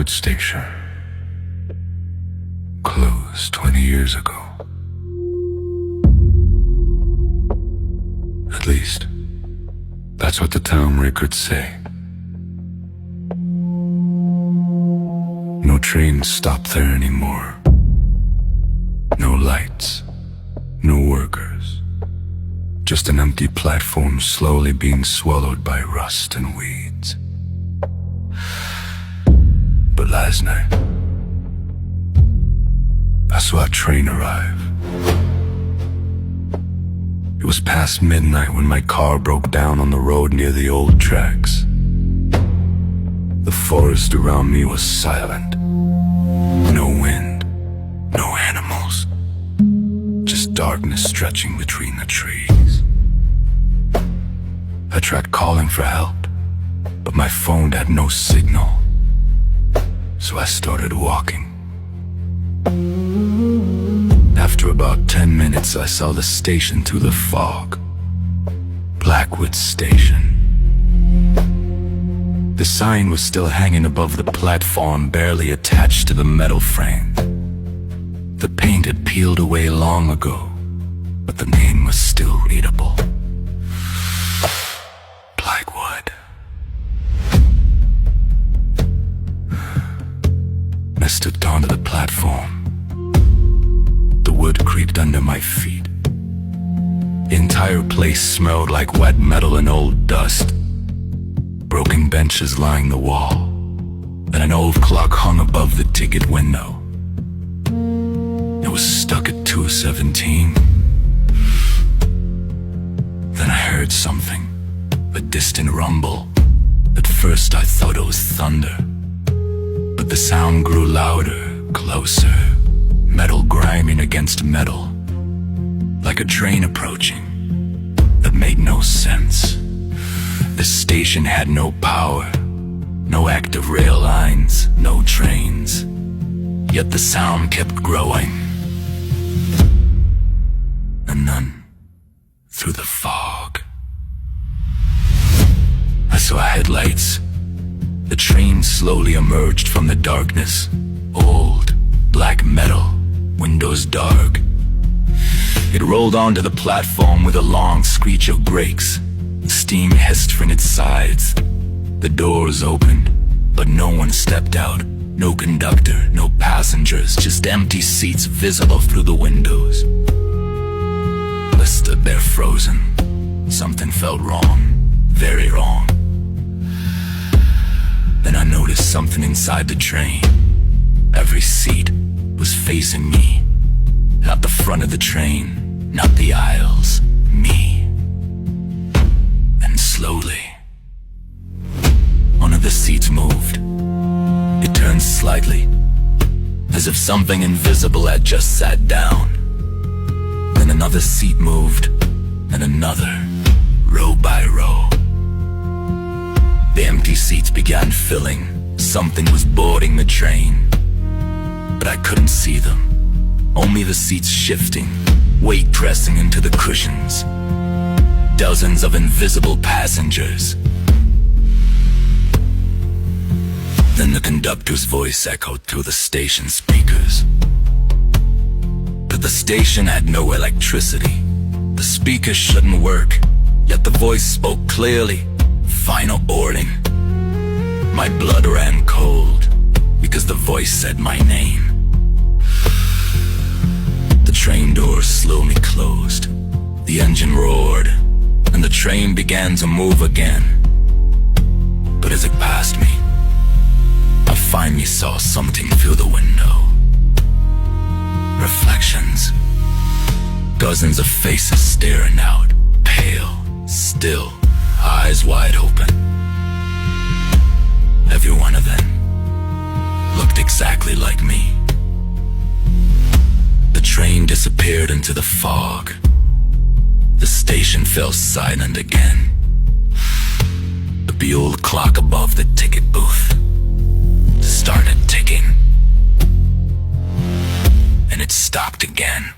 railroad station. Closed 20 years ago. At least, that's what the town records say. No trains stop there anymore. No lights, no workers. Just an empty platform slowly being swallowed by rust and weeds. But last night, I saw a train arrive. It was past midnight when my car broke down on the road near the old tracks. The forest around me was silent. No wind, no animals. Just darkness stretching between the trees. I tried calling for help, but my phone had no signal. So I started walking. After about 10 minutes, I saw the station through the fog. Blackwood Station. The sign was still hanging above the platform, barely attached to the metal frame. The paint had peeled away long ago, but the name was still readable. Blackwood. I stepped onto the platform. The wood creaked under my feet. The entire place smelled like wet metal and old dust. Broken benches lining the wall, and an old clock hung above the ticket window. It was stuck at 2:17. Then I heard something, a distant rumble. At first I thought it was thunder, but the sound grew louder, closer, metal grinding against metal, like a train approaching. That made no sense. The station had no power, no active rail lines, no trains. Yet the sound kept growing. And then, through the fog, I saw headlights. The train slowly emerged from the darkness. Old, black metal, windows dark. It rolled onto the platform with a long screech of brakes. Steam hissed from its sides. The doors opened, but no one stepped out. No conductor, no passengers, just empty seats visible through the windows. I stood there frozen. Something felt wrong, very wrong. Then I noticed something inside the train. Every seat was facing me. Not the front of the train, not the aisles, me. And slowly, one of the seats moved. It turned slightly, as if something invisible had just sat down. Then another seat moved, and another, row by row. The empty seats began filling. Something was boarding the train, but I couldn't see them. Only the seats shifting, weight pressing into the cushions. Dozens of invisible passengers. Then the conductor's voice echoed through the station speakers. But the station had no electricity. The speakers shouldn't work, yet the voice spoke clearly. Final boarding. My blood ran cold, because the voice said my name. The train doors slowly closed. The engine roared, and the train began to move again. But as it passed me, I finally saw something through the window. Reflections. Dozens of faces staring out, pale, still, eyes wide open. Every one of them looked exactly like me. The train disappeared into the fog. The station fell silent again. The Buell clock above the ticket booth started ticking. And it stopped again.